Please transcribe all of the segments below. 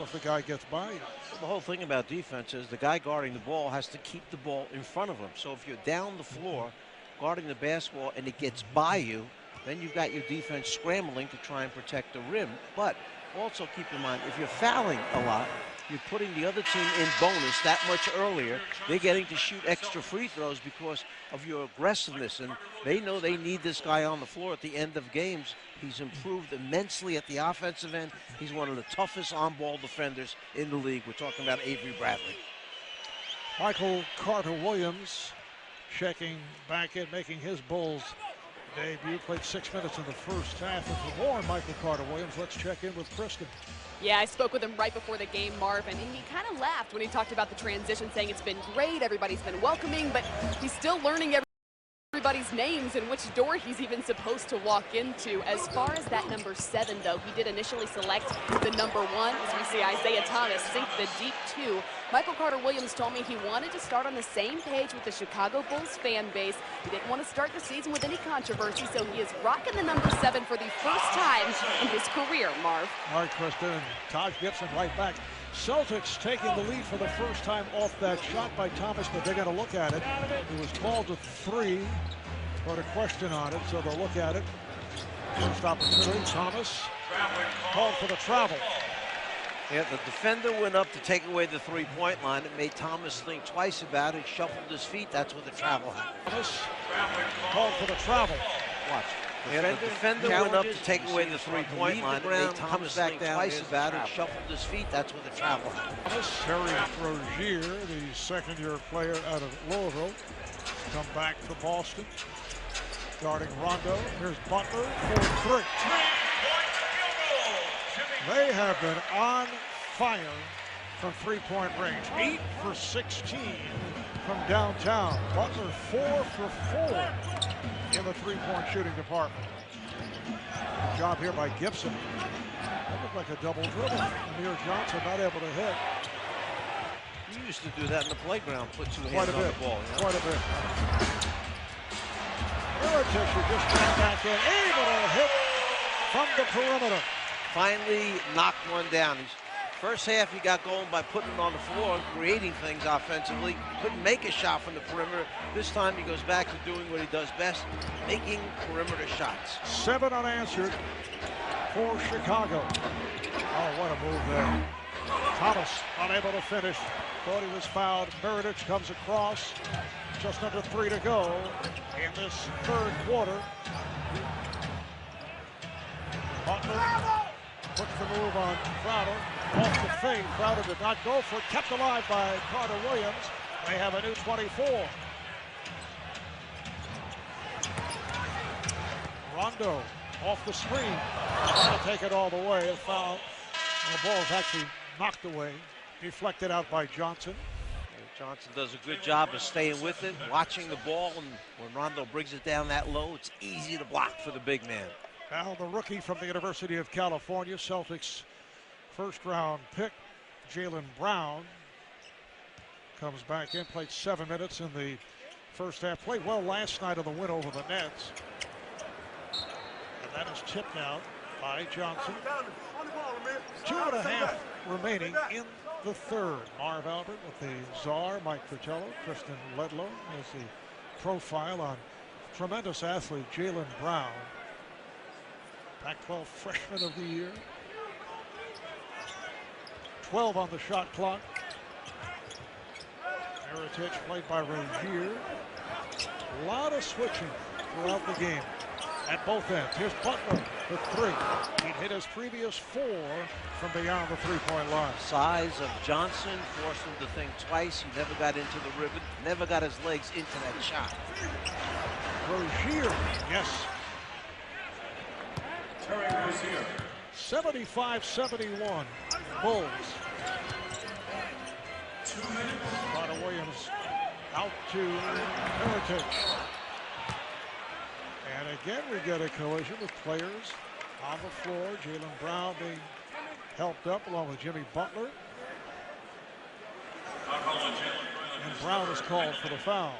if the guy gets by you. The whole thing about defense is the guy guarding the ball has to keep the ball in front of him. So if you're down the floor guarding the basketball and it gets by you, then you've got your defense scrambling to try and protect the rim. But also keep in mind, if you're fouling a lot, you're putting the other team in bonus that much earlier. They're getting to shoot extra free throws because of your aggressiveness, and they know they need this guy on the floor at the end of games. He's improved immensely at the offensive end. He's one of the toughest on-ball defenders in the league. We're talking about Avery Bradley. Michael Carter-Williams checking back in, making his Bulls debut. Played 6 minutes in the first half. And for more on Michael Carter-Williams, let's check in with Kristen. Yeah, I spoke with him right before the game, Marvin, and he kind of laughed when he talked about the transition, saying it's been great, everybody's been welcoming, but he's still learning everybody's names and which door he's even supposed to walk into. As far as that number 7, though, he did initially select the number 1, as we see Isaiah Thomas sink the deep 2. Michael Carter-Williams told me he wanted to start on the same page with the Chicago Bulls fan base. He didn't want to start the season with any controversy, so he is rocking the number 7 for the first time in his career, Marv. All right, Kristen, and Taj Gibson right back. Celtics taking the lead for the first time off that shot by Thomas, but they're going to look at it. It was called a 3, put a question on it, so they'll look at it. First opportunity, Thomas called for the travel. Yeah, the defender went up to take away the three-point line. It made Thomas think twice about it, shuffled his feet. That's where the travel happened. Thomas called for the travel. Watch. Yeah, the defender went up to take away the three-point line. It made Thomas think twice about it, shuffled his feet. That's where the travel happened. Terry Rozier, the second-year player out of Louisville, come back for Boston. Guarding Rondo. Here's Butler for 3. They have been on fire from three-point range. 8 for 16 from downtown. Butler 4 for 4 in the three-point shooting department. Good job here by Gibson. That looked like a double dribble. Amir Johnson not able to hit. You used to do that in the playground, put 2 Quite hands a on bit. the ball. You know? Quite a bit. Mirotic just ran back in, able to hit from the perimeter. Finally knocked one down. First half he got going by putting it on the floor and creating things offensively. Couldn't make a shot from the perimeter. This time he goes back to doing what he does best, making perimeter shots. 7 unanswered for Chicago. Oh, what a move there. Thomas unable to finish. Thought he was fouled. Mirotic comes across. Just under 3 to go in this third quarter. Butler puts the move on Crowder. Off the fade. Crowder did not go for it. Kept alive by Carter-Williams. They have a new 24. Rondo off the screen. Trying to take it all the way. A foul. And the ball is actually knocked away. Deflected out by Johnson. Johnson does a good job of staying with it, watching the ball, and when Rondo brings it down that low, it's easy to block for the big man. Now the rookie from the University of California, Celtics first-round pick, Jaylen Brown, comes back in, played 7 minutes in the first half. Played well last night on the win over the Nets. And that is tipped out by Johnson. 2.5 remaining in the third. Marv Albert with the czar, Mike Fratello, Kristen Ledlow as the profile on tremendous athlete Jaylen Brown. Pac-12 freshman of the year. 12 on the shot clock. Mirotic played by Rozier. A lot of switching throughout the game at both ends. Here's Butler with 3. He'd hit his previous 4 from beyond the three-point line. Size of Johnson forced him to think twice. He never got into the ribbon, never got his legs into that shot. Rozier, yes. Terry Rozier. 75-71, Bulls. 2 minutes. Carter-Williams out to Mirotic. And again, we get a collision with players on the floor. Jaylen Brown being helped up along with Jimmy Butler. And Brown is called for the foul.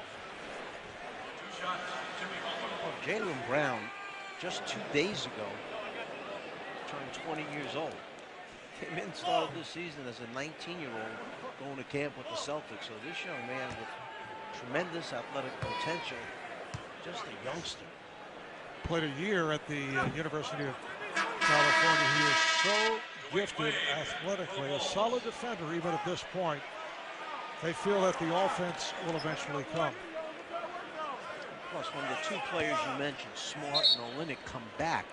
Oh, Jaylen Brown, just 2 days ago, turned 20 years old. came in, started this season as a 19-year-old going to camp with the Celtics. So this young man with tremendous athletic potential, just a youngster. Played a year at the University of California. He is so gifted athletically, a solid defender even at this point. They feel that the offense will eventually come. Plus, when the two players you mentioned, Smart and Olynyk, come back,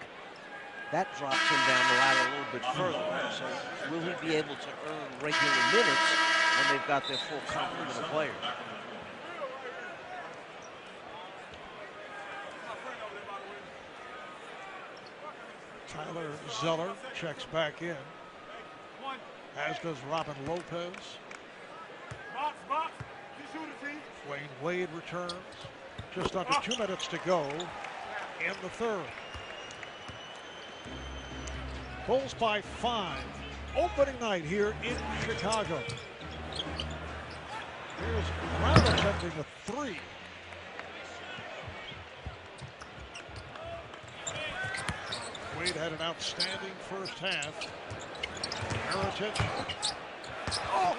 that drops him down the ladder a little bit further. So will he be able to earn regular minutes when they've got their full complement of players? Tyler Zeller checks back in, as does Robin Lopez. Wayne Wade returns. Just under 2 minutes to go in the third. Bulls by 5. Opening night here in Chicago. Here's Brown attempting a 3. Wade had an outstanding first half. Heritage.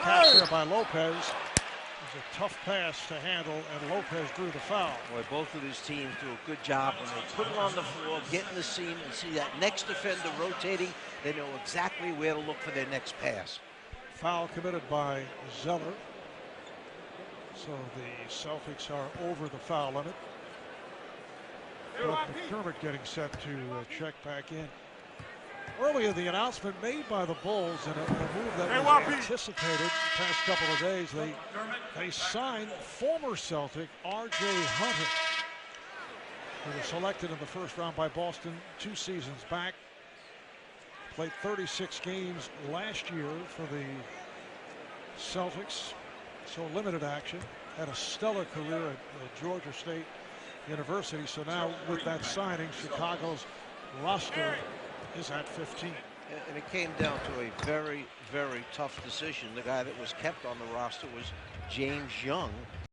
Catch there by Lopez. It was a tough pass to handle, and Lopez drew the foul. Boy, both of these teams do a good job when they put it on the floor, get in the seam, and see that next defender rotating. They know exactly where to look for their next pass. Foul committed by Zeller. So the Celtics are over the foul limit. But McDermott getting set to check back in. Earlier, the announcement made by the Bulls in a move that was anticipated the past couple of days. They signed former Celtic R.J. Hunter, who was selected in the first round by Boston 2 seasons back. Played 36 games last year for the Celtics, so limited action. Had a stellar career at Georgia State University. So now with that signing, Chicago's roster is at 15. And it came down to a very, very tough decision. The guy that was kept on the roster was James Young,